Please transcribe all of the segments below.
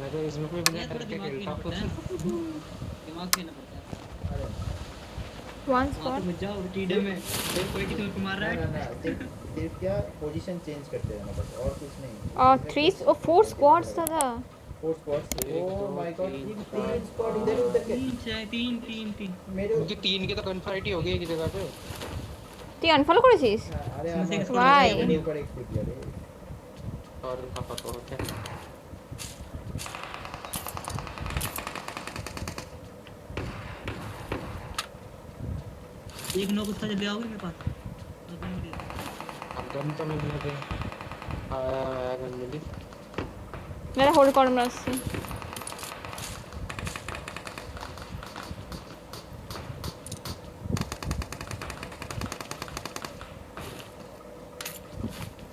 मैं तो इसमें भी बिना डर के खेलता हूँ। दिमाग खेलना पड़ता है। अरे वन वहाँ तो स्पॉट बच जाओ टीडे में कोई किसी और को मार रहा ना है। ना ना सिर्फ क्या पोजीशन चेंज करते रहना बस और कुछ नहीं और इसमें थ्री कुछ और नहीं फोर है दिमाग स्क्वाड्स लगाना था। 4 स्क्वाड्स एक ओह दो माय गॉड तीन चार 3 स्क्वाड इधर उधर के तीन चाहे तीन तीन तीन मेरे उनकी 3 की तो कन्फर्ट ही हो गई एक जगह पे। তুই আনফলো করেছিস? अरे इसमें से एक स्क्वाड बचा Why? है मेरे अपनी। ऊपर एक स्कूटी अरे और उनका पता होता है। एक नॉक उसका जल्दी आओगे मेरे पास तो तुम मुझे अब गन तो मिल गए। आया गन मिली। মেরা হোল্ড কর আমরা আসছি।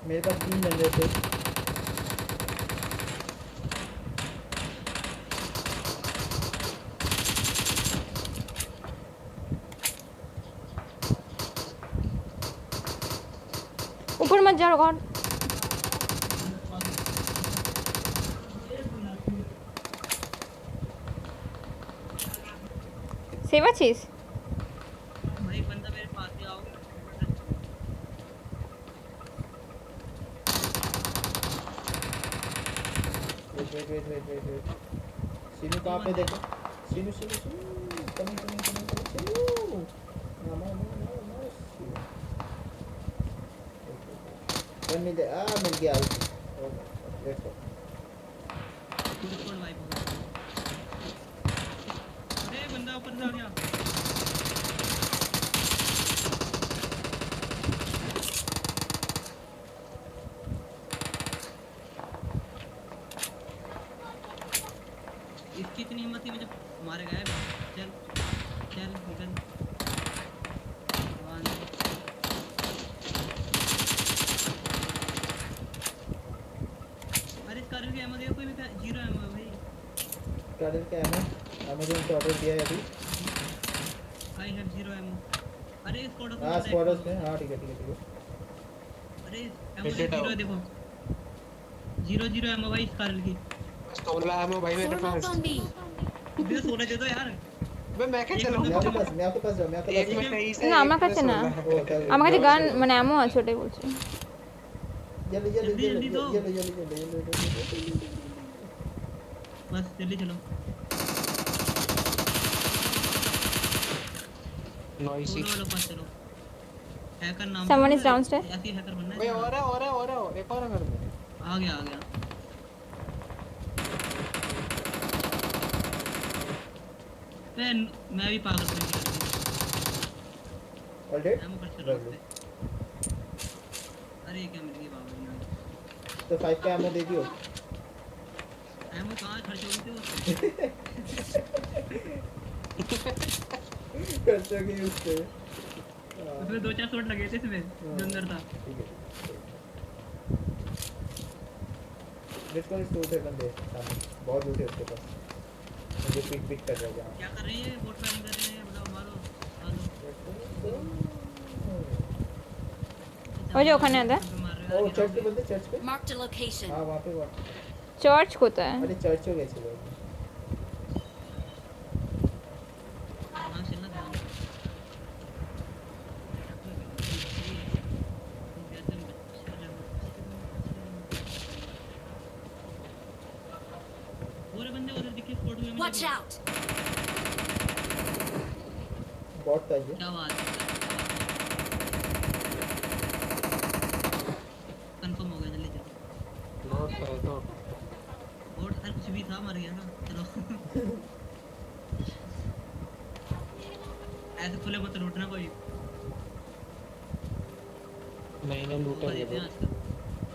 मेरे पास 3 जनरेटर थे উপর মত যাও ঘর। সেভ আছিস? भाई बंदा मेरे पास ही आओगे वेट सीनू कहाँ पे देखो सीनू कमिंग सीनू नो सीनू मिल गया let's go to squad wipe हो गया। अरे बंदा ऊपर से आ गया। इसकी इतनी हिम्मत थी मुझे मारेगा है। चल चल निकल वन अरे इस कारण की एमो देखो कोई भी जीरो एमो है भाई। गार्डन का है ना अमेज़न से ऑर्डर दिया है अभी आई हैव जीरो एमो। अरे इस कोड हां स्क्वाडर्स में हां ठीक है अरे एमो जीरो देखो जीरो जीरो एमो भाई इस कारण की। 16 है भाई मेरे पास। मुझे सोने दे दो यार। बे मैं क्या चलाऊं? मैं आपके पास जाऊं एक में 23 है। না আমার কাছে না। আমার কাছে গান মানে এমন আছে ওটাই বলছি। जल्दी बस जल्दी चलो। नॉइसी। सोलो वालों के पास चलो। हैकर नाम Someone is downstairs. ऐसी हैकर बनना है। ओए और है एक और है घर में। आ गया मैं भी पागल बन गया। ऑलरेडी एमो पर चलो उस पे। अरे क्या मिल गई बाबू ने। तो 5 का एमो दे दियो एमो कहां खर्च हो गई थी खर्च हो गई उससे उसमें 2-4 शॉट लगे थे इसमें जो अंदर था। ठीक है लेट्स गो स्टोर पे बंदे सामने बहुत दूर है उसके पास मुझे पिक कर रहा है क्या कर रही है बोट फायरिंग कर रहे हैं बताओ मारो आ लो। ওই যে ওখানে আছে। ओ चर्च पे बंदे चर्च पे Marked a location. हां वहां पे চার্চ কোথায়? अरे चर्च हो गए थे हाँ चलना ध्यान पूरे बंदे उधर दिखे स्पॉट में Watch out! बॉट था ये क्या बात है कंफर्म हो गया जल्दी चलो। नॉट है तो बोट हर कुछ भी था मर गया ना चलो। ऐसे खुले मत लूटना कोई। नहीं लूटे देते हैं हैं आजकल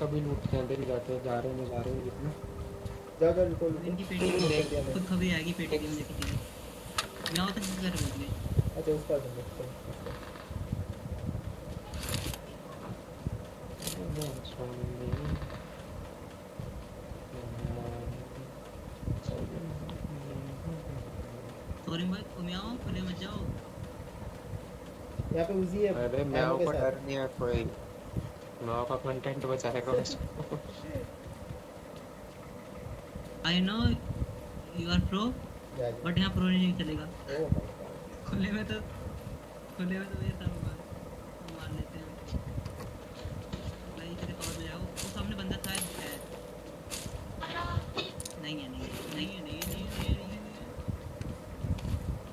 कभी लूटते हैं इधर जाते हैं जा रहे हैं जितना जाओ निकल इनकी पेटी खुद कभी आएगी पेटी की मुझे किसी की यहाँ तक घर पहुँच गए। अच्छा उस पर बंदे सॉरी भाई तुम आओ खुले मत जाओ। यहाँ पे उजी है अरे मैं को डर नहीं है कोई मैं का कंटेंट बचाएगा उसको I know you are pro या बट यहाँ प्रो नहीं चलेगा। ओ माय गॉड खुले में तो ये सब मार लेते हैं भाई। किसी कवर में जाओ, वो सामने बंदा शायद है। नहीं है।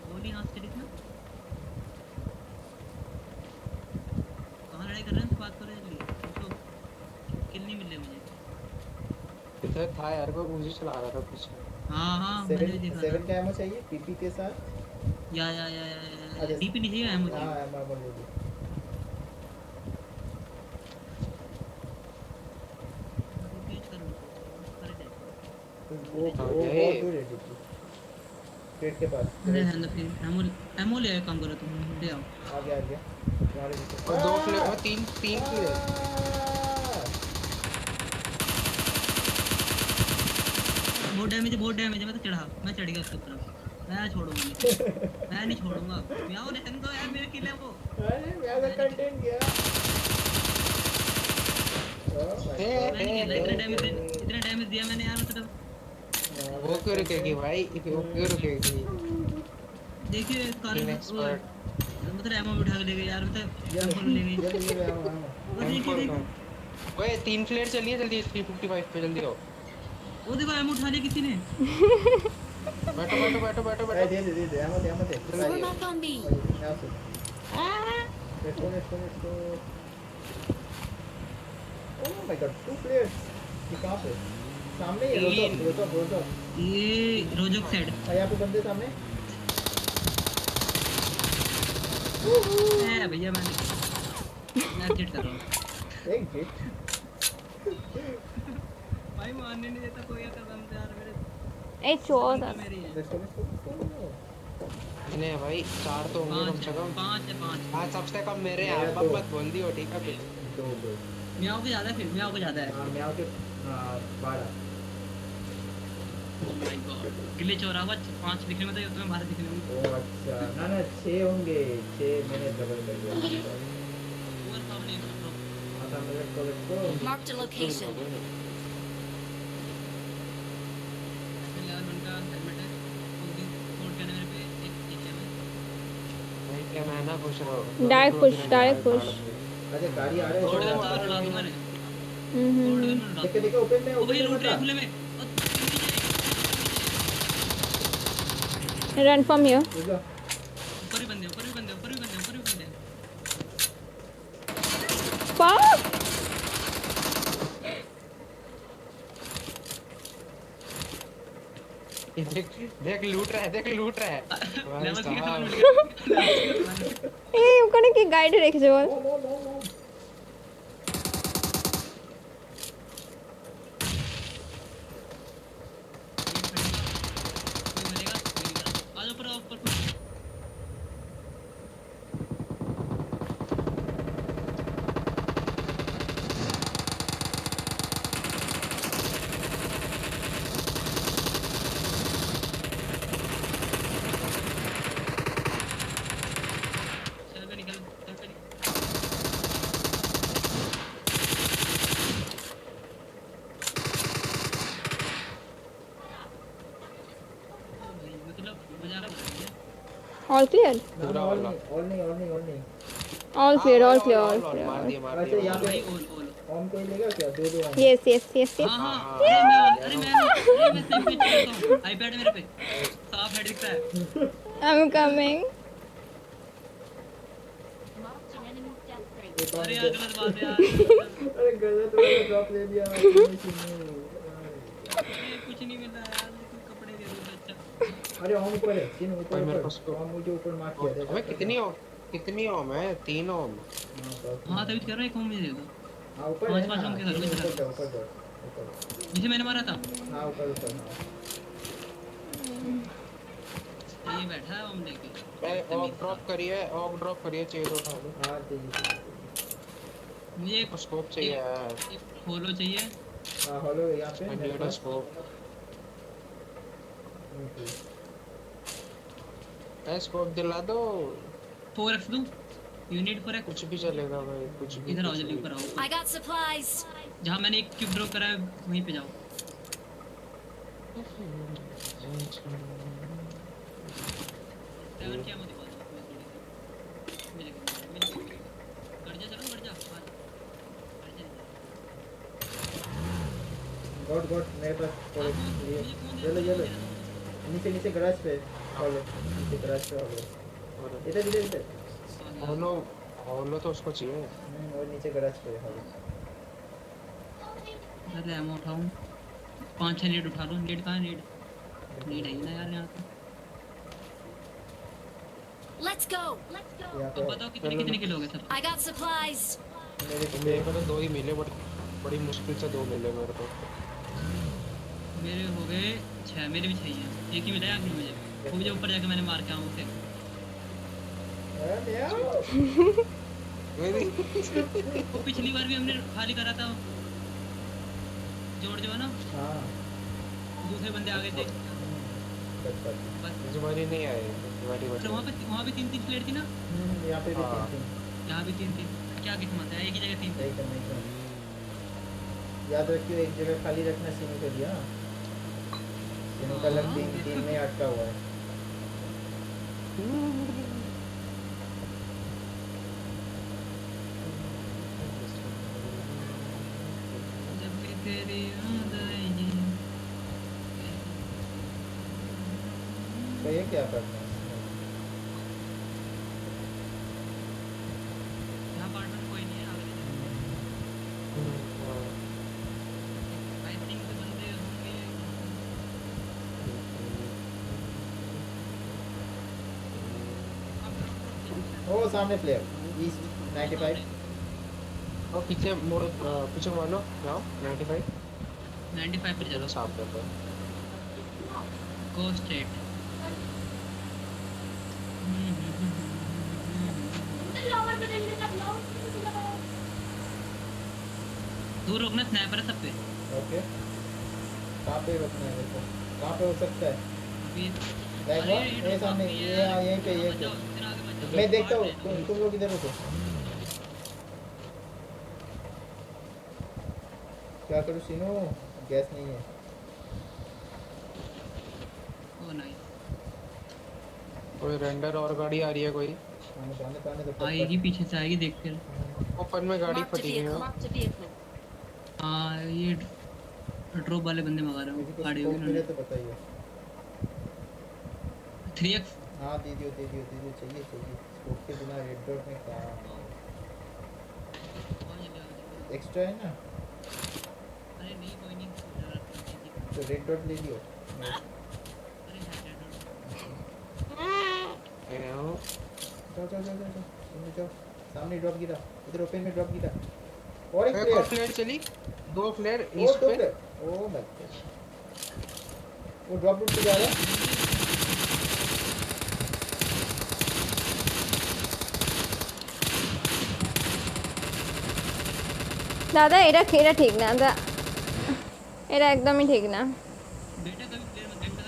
गोली हाथ से दिखना। कहाँ लड़ाई कर रहे हैं, बात कर रहे हैं उसको किल नहीं मिल रहे मुझे। इधर था यार, को मुझे चला रहा था कुछ। हाँ मैंने भी देखा 7 का एमो चाहिए पीपी के साथ। या अच्छा, डीपी नहीं चाहिए मुझे। हां एमो ले लो। वो दूर है डीपी पेट के पास। एमो ले आए, काम करो तुम, ले आओ। आ गया तुम्हारे पीछे। और 2 फ्लेयर और 3 फ्लेयर। बहुत डैमेज है। मैं चढ़ गया उसके ऊपर। मैं नहीं छोड़ूंगा। म्याओ रहने दो यार, मेरा किल है वो। अरे म्याओ का कंटेंट गया। इतना डैमेज दिया मैंने यार, मतलब वो क्यों रुकेगी भाई, वो क्यों रुकेगी? देखिए इस कार में मतलब एमो भी उठा के ले गई यार, मतलब एमो ले गई। वो देखिए ओए 3 फ्लेयर चलिए जल्दी 355 पे जल्दी आओ। वो देखो एमो उठा लिया किसी ने। बैठो। दे एमो दे Form up on me. Let's go. Oh my god, 2 players. ये कहाँ पे? सामने ही रोजो। ये रोजो साइड। यहाँ पे बंदे सामने। भैया मैं हिट कर रहा हूँ। एक हिट। भाई मारने नहीं देता कोई कसम से यार मेरे। ए चोर Let's go. नहीं भाई 4 तो होंगे कम से कम। 5 हाँ सबसे कम मेरे हैं, अब मत बोल दियो ठीक है। 2 म्याओ के ज्यादा है, फिर म्याओ के ज्यादा है। हाँ म्याओ के 12। ओह माय गॉड, ग्लिच हो रहा होगा। 5 दिखने में तो तुम्हें 12 दिखने में। ओ अच्छा, ना 6 होंगे। 6 मैंने डबल कर दिया। वो सामने आता मेरे को let's go. Marked a location. यार उनका हेलमेट है, वो भी फोड़ के मेरे पे एक नीचे में। भाई क्या मैं ना खुश रहो। Direct push. अरे गाड़ी आ रहा है। फोड़ तो उड़ा दूं मैंने। देखो ओपन में वो भाई लूट रहे मत। खुले में। Run from here. ऊपर भी बंदे। फक देख लूट रहा है। लेवल 3 भाई এই ওখানে কি গাইড রেখেছে বল? All clear? ऑल नहीं। All clear. मार दिया। अच्छा यहाँ पे ऑन कोई लेगा क्या? 2 ऑन। Yes. हाँ अरे मैं सेम पे चलता हूँ। आईपैड मेरे पे साफ हेड दिखता है। I'm coming. Marked an enemy death rate. अरे यार गलत बात है यार। अरे गलत वाला ड्रॉप ले लिया मैंने। कुछ नहीं मिला यार, लेकिन कपड़े दे दो अच्छा। अरे ऑन ऊपर है। चिन भाई मेरे ऊपर। पास को- ऑन मुझे ऊपर मार्क किया था। अबे कितनी ओम है? 3 ओम। हाँ तभी कर रहा है, कौन मुझे दे दो। हाँ ऊपर है। 5 ओम के घर में चला ऊपर। जिसे मैंने मारा था। हाँ ऊपर। ये बैठा है ओम लेके। ऑफ ड्रॉप करिए चाहिए तो उठा लो। हाँ चाहिए। मुझे एक स्कोप चाहिए यार। होलो चाहिए। हाँ हेलो यहाँ पे मेरे नीड पास। स्कोप। स्कोप दिला दो। 4x दूं? You need 4x? कुछ भी चलेगा भाई, कुछ भी। इधर आओ जल्दी, ऊपर आओ। I got supplies. जहाँ मैंने एक क्यूब ड्रॉप करा है वहीं पे जाओ। सेवन क्या मुझे बात मेरे कर जा चलो कर जा गॉड मेरे पास थोड़े ये लो नीचे गराज पे और नीचे गराज पे और इधर होलो तो उसको चाहिए। और नीचे गराज पे और अरे एमो उठाऊं 5-6 नीड उठा लो। नीड कहां नीड है ना यार यहां पे। Let's go. यहाँ अब पे बताओ कितने किलो हो गए सब। I got supplies. मेरे को तो 2 ही मिले, बड़ी मुश्किल से 2 मिले मेरे को। मेरे हो गए 6। मेरे भी 6 ही हैं। एक ही मिला है आखिर मुझे। वो मुझे ऊपर जाके मैंने मार के आऊं उसे। वो पिछली बार भी हमने खाली करा था। जोड़ जो है ना हाँ दूसरे बंदे आ गए थे बस। इस बारी नहीं आए, इस बारी अच्छा वहाँ पे 3-3 प्लेयर थी ना। यहाँ पे भी हाँ। यहाँ भी 3-3। क्या किस्मत है एक ही जगह 3। सही करना ही करना। याद रखियो एक जगह खाली रखना सीनू के लिए। हाँ सीनू का लग तीन में अटका हुआ है। जब भी तेरी याद आएगी। तो ये क्या करना है? यहाँ पार्टनर कोई नहीं है आगे। आई थिंक बंदे होंगे। ओ सामने प्लेयर ईस्ट 95 और पीछे मोड़, पीछे मारो जाओ 95 पे चलो। साफ कर दो। Go straight. दूर रोकना स्नाइपर है सब पे। ओके कहाँ पे रखना है देखो कहाँ पे हो सकता है। अभी देख लो ये सामने ये यहीं पे ये पे मैं देखता हूँ तुम लोग इधर रुको। क्या करूँ सीनू गैस नहीं है। ओ नाइस। कोई रेंडर और गाड़ी आ रही है कोई पाने तो आएगी पीछे से आएगी देख कर। ओपन में गाड़ी Marked a फटी हुई vehicle. है। हाँ ये ड्रॉप वाले बंदे मंगा रहे किसी हो को गाड़ी स्कोप होगी मिले उन्होंने। तो बताइए। 3x हाँ दे दियो चाहिए स्कोप के बिना रेड डॉट में कहाँ एक्स्ट्रा है ना अरे नहीं कोई नहीं। तो रेड डॉट ले लियो। जाओ सामने ड्रॉप गिरा इधर ओपन में ड्रॉप गिरा और एक एक और प्लेयर फ्लेयर चली, 2 फ्लेयर ओ ईस्ट दो पे। प्लेयर ओ माय गॉड वो ड्रॉप रूट पे जा रहा है। दादा एरा खेरा ठीक ना दा एरा एकदम ही ठीक ना। बेटा कभी प्लेयर मत देखता।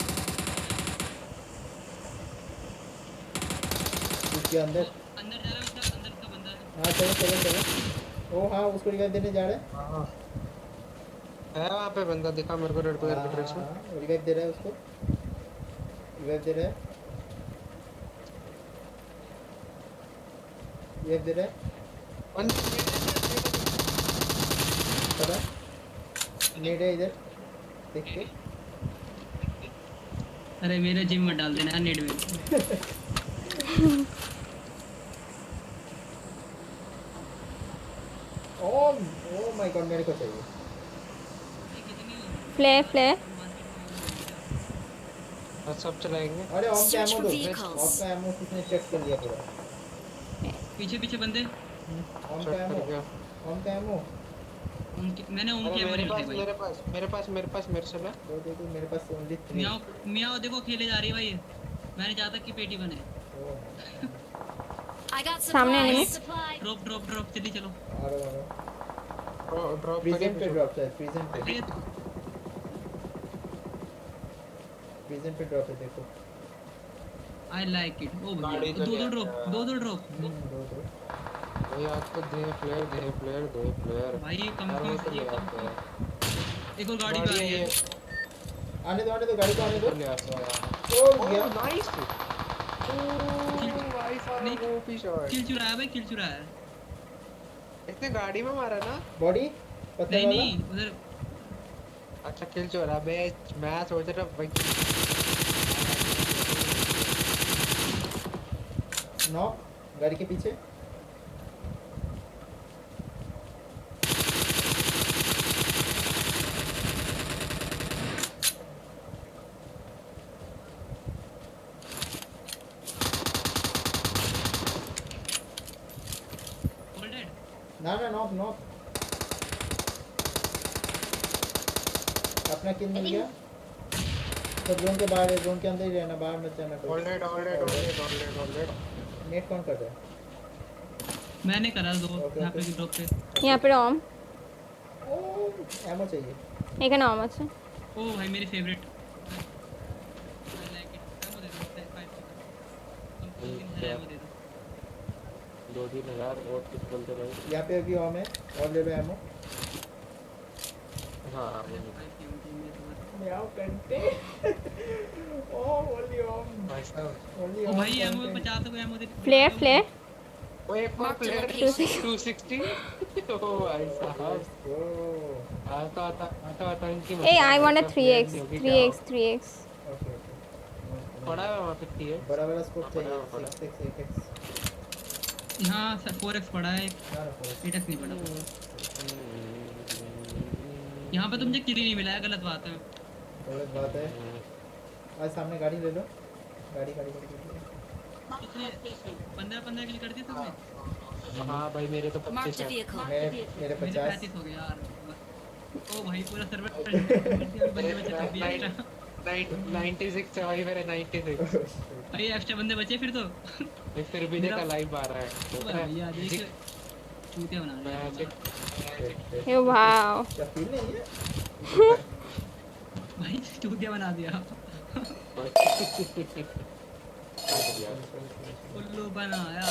उसके अंदर अंदर जा रहा है उसका अंदर का बंदा है। हाँ चलो ओ हाँ उसको रिवाइव देने जा रहा है। हाँ है वहाँ पे बंदा दिखा मेरे को रेड कलर की ड्रेस में। रिवाइव दे रहा है उसको रिवाइव दे रहा है रिवाइव दे रहा है पता नेट है इधर देख के। अरे मेरे जिम में डाल देना नेट में। ओ माय गॉड मेरे को चाहिए। फ्ले और सब चलाएंगे। अरे ऑन का Search एमो for दो vehicles. ऑफ का एमो किसने चेक कर लिया पूरा। पीछे पीछे बंदे ऑन चेक का कर एमो गया। ऑन का एमो मैंने उनके अरे एमो मेरे नहीं पास भाई। मेरे पास मेरे से ले। वो देखो मेरे पास ओनली 3। मियाओ देखो खेले जा रही है भाई। मैंने चाहता कि पेटी बने। I got सामने enemy. supplies. ड्रॉप जल्दी चलो। आ रहा ड्रॉप प्रेजेंट पे करिए। ड्रॉप है प्रेजेंट पे ड्रॉप है देखो। आई लाइक इट। ओ गाड़ी भैया तो दो ले ड्रॉप आया। दो ड्रॉप। दो भाई आपको दे प्लेयर भाई कम यार वो तो ले कम आते हैं। एक और गाड़ी भी आ रही है। आने दो गाड़ी को आने दो। ले आता हूँ यार। ओ गया। नाइस भाई साहब नहीं। OP shot. किल चुराया भाई, किल चुराया। इसने गाड़ी में मारा ना। बॉडी पत्ते नहीं वाला। नहीं उधर अच्छा किल चोरा मैं सोच रहा भाई नॉक गाड़ी के पीछे। होल्डेड। ना नॉक अपना किल मिल गया। तो जोन के बाहर है, जोन के अंदर ही रहना, बाहर मत जाना। ऑलरेडी नेट कौन कर रहा है? मैंने करा दो ओके, यहाँ पे ओके। ड्रॉप पे। यहाँ पे ओम ओ एमो चाहिए। এখানে ওম আছে। ओ भाई मेरी फेवरेट। I like it. एमो दे दो 5 सेकंड। एमो दे दो। 2-3 और कुछ बोलते रहे। यहाँ पे अभी ओम है और ले लो एमो। हाँ म्याओ कंटे। ओ ओनली ओम। भाई साहब ओनली ओ भाई एमो 50 को एमो दे। फ्लेयर वो एक और प्लेयर 260 ओ भाई साहब आता इनकी এই I want 3x 3x okay पड़ा है वहाँ पे है बड़ा वाला स्कोप चाहिए 6x 8x। यहाँ 4x पड़ा है, ना 4x 8x नहीं पड़ा। यहाँ पे तो मुझे किल ही नहीं मिला है, गलत बात है। गलत बात है। आज सामने गाड़ी ले लो। गाड़ी कितने 15 किल कर दिए तुमने? हाँ भाई मेरे तो Mark 25 the है vehicle. मेरे मेरे 50। 35 हो गए यार। ओ भाई पूरा सर्वर बंदे बचे तब भी एक्स्ट्रा। 96 है भाई मेरे 96 भाई एक्स्ट्रा बंदे बचे फिर तो। फिर भी देखा लाइव आ रहा है भैया देख चूतिया बना रहे हैं। मैजिक ए वाओ क्या फील नहीं है? भाई चूतिया बना दिया। उल्लू बनाया।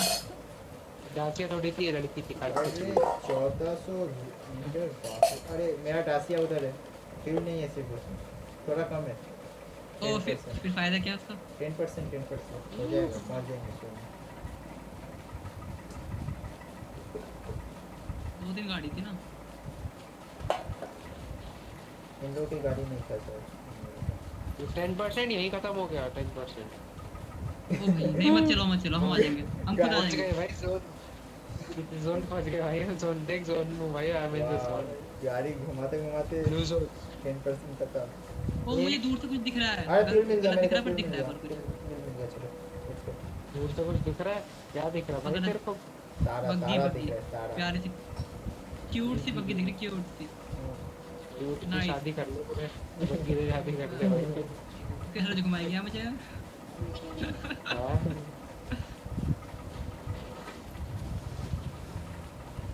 डाकिया थोड़ी सी लड़की थी अरे 1400 मीटर बाप रे। अरे मेरा डासिया उधर है, फील नहीं है सिर्फ थोड़ा कम है। ओ फिर फायदा क्या उसका? 10% हो जाएगा, पहुंच जाएंगे इसमें। 2-3 गाड़ी थी ना। इन लोगों की गाड़ी नहीं चलता है। 10% यही खत्म हो गया 10%। ओ भाई नहीं मत चलो हम आ जाएंगे, हम खुद आ पहुंच जाएंगे। गए भाई जोन पहुंच गए भाई। जोन देख जोन में भाई I am in the zone. गाड़ी घुमाते ब्लू जोन 10% तक का। ओ मुझे दूर से कुछ दिख रहा है। अरे फील मिल गया, गलत दिख रहा है मेरे पर दिख रहा है को पर कुछ। फील मिल गया। चलो दूर से कुछ दिख रहा है क्या दिख रहा है भाई तेरे को? तारा बग्गी तारा बग्गी दिख रहा है, तारा। प्यारी सी क्यूट सी बग्गी दिख रही, क्यूट सी। यूथ की Nice. शादी कर ले पूरे बग्गी से शादी कर ले भाई। कैसे घुमाएगी मुझे? हाँ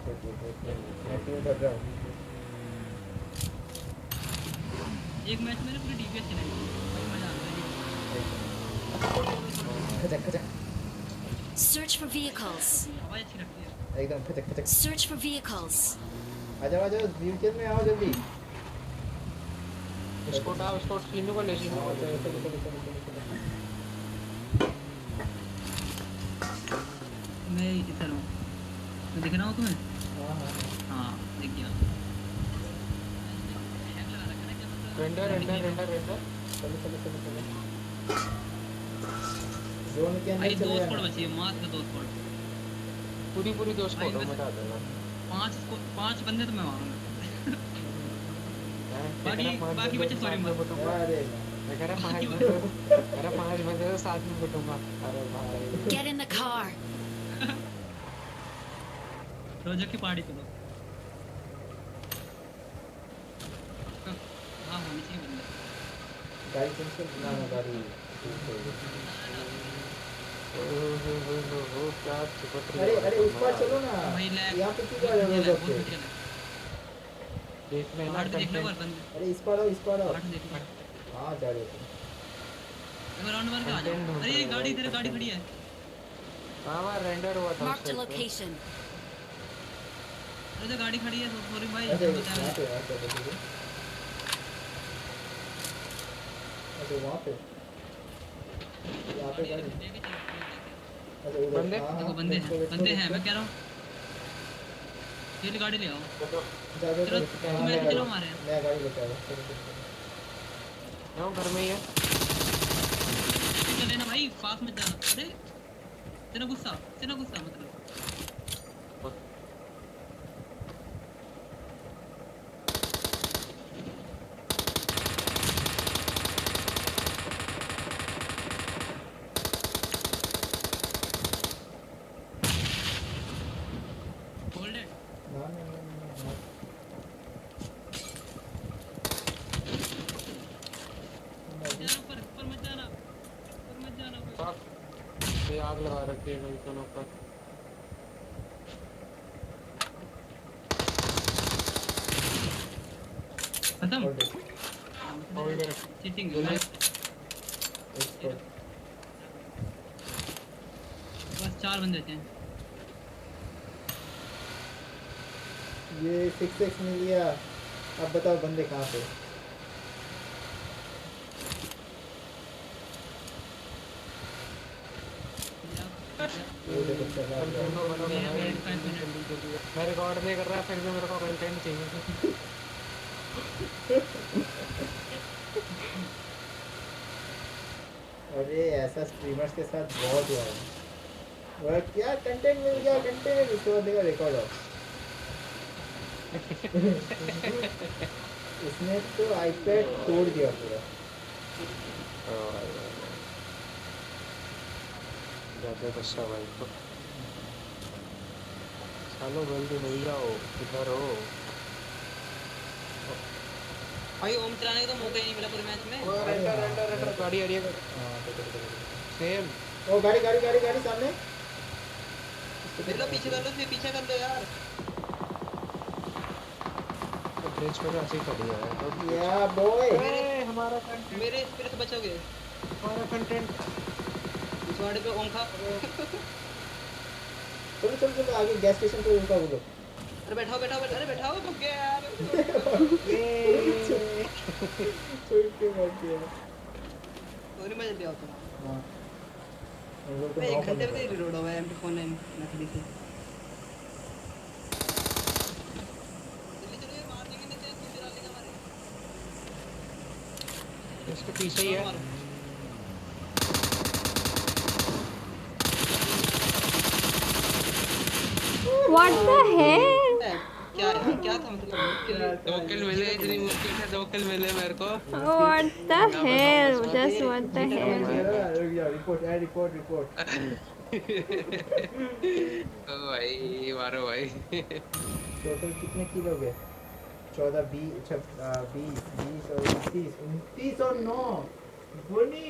मैं क्यों कर रहा हूँ? एक मैच में पूरी डीपीएस चलेगी, बड़ी मजा आता है। खचक खचक Search for vehicles. आवाज अच्छी लगती है। एकदम खचक खचक। Search for vehicles. आ जाओ व्हीलचेयर में आओ जल्दी। उसको सीनू को ले सीनू को ले। चलो। मैं इधर हूँ, मैं दिख रहा हूँ तुम्हें? हाँ हाँ दिख गया। रेंडर चलो। जोन के भाई अंदर दो चले स्क्वाड जाना। बची है, मात्र 2 स्क्वाड। पूरी दोस्त भाई को बस- मिटा देना। 5 बंदे तो मैं मारूंगा। बाकी बच्चे सॉरी मत। अरे मैं कह रहा 5 बंदे तो साथ में बटूंगा। अरे भाई Get in the car. रोजक की पार्टी करो। हाँ होनी चाहिए बंदे। गाड़ी चेंज कर ना गाड़ी। क्या चिपक रही अरे उस पार चलो ना। भाई लैग यहाँ पे क्यों आ रहे हो सब पे? देखने ना पहाड़ पे देख लो कंटेंट। बंदे। अरे इस पार आओ। पहाड़ पे देख लो। हाँ जा रहे हो। एक राउंड मार के आ जाओ। अरे ये गाड़ी इधर गाड़ी खड़ी है। हाँ रेंडर हुआ था Mark the location. अरे तो गाड़ी खड़ी है, सॉरी भाई। ऐसे बताया यहाँ पे देखिए। पे वहाँ पे यहाँ पे गाड़ी लेके चलो अच्छा उधर बंदे? हाँ, देखो हाँ, बंदे let's go, हैं let's go, बंदे let's हैं go। मैं कह रहा हूँ ये गाड़ी ले आओ जा जा चलो जा तुम ऐसे चलो हमारे मैं गाड़ी लेके आया चलो चलो यहाँ घर में ही है। चले ना भाई पास में जाना अरे तेरा गुस्सा मतलब होल्ड इट ना ऊपर मत जाना कोई। साहब ये आग लगा रखी है भाई दोनों पर। खत्म hold it hold it. Cheating इसको बस 4 बंदे थे ये 6x मिल गया अब बताओ बंदे कहाँ पे वो देखो चला गया। मैं रिकॉर्ड नहीं कर रहा फिर भी मेरे को कंटेंट चाहिए। अरे ऐसा स्ट्रीमर्स के साथ बहुत हुआ है वह क्या कंटेंट मिल गया कंटेंट उसके बाद देखा रिकॉर्ड ऑफ इसने तो आईपैड तोड़ दिया पूरा ज्यादा गुस्सा भाई को। चलो जल्दी मिल जाओ किधर हो। भाई ओम चलाने का तो मौका ही नहीं मिला पूरे मैच में रेंडर गाड़ी आ रही है हाँ देखो सेम। ओ गाड़ी गाड़ी गाड़ी गाड़ी सामने मेरे को पीछे कर लो पीछे कर लो यार ब्रिज पे ऐसे ही खड़ी है तो या बॉय हमारा कंटेंट मेरे स्पिरिट से बचोगे हमारा कंटेंट। इस वाड़े पे ओम खा चलो चलो चलो आगे गैस स्टेशन पे उनका बोलो अरे बैठाओ भग गया यार छोड़ के मत दिया और मैं जल्दी आता हूं हाँ हम लोग तो मैं 1 नॉक घंटे करने में रिलोड हुआ है MP49 नकली से जल्दी चलो ये मार देंगे नहीं तो तू गिरा लेगा हमारे इसके पीछे ही है। What the hell? क्या था मतलब 2 किल मिले इतनी मुश्किल से 2 किल मिले मेरे को। What the hell? Just what the hell? रुक जाओ रिपोर्ट ओ भाई मारो भाई। टोटल कितने किलो हो गए 14 20 20 20 और 29 और 9 बोनी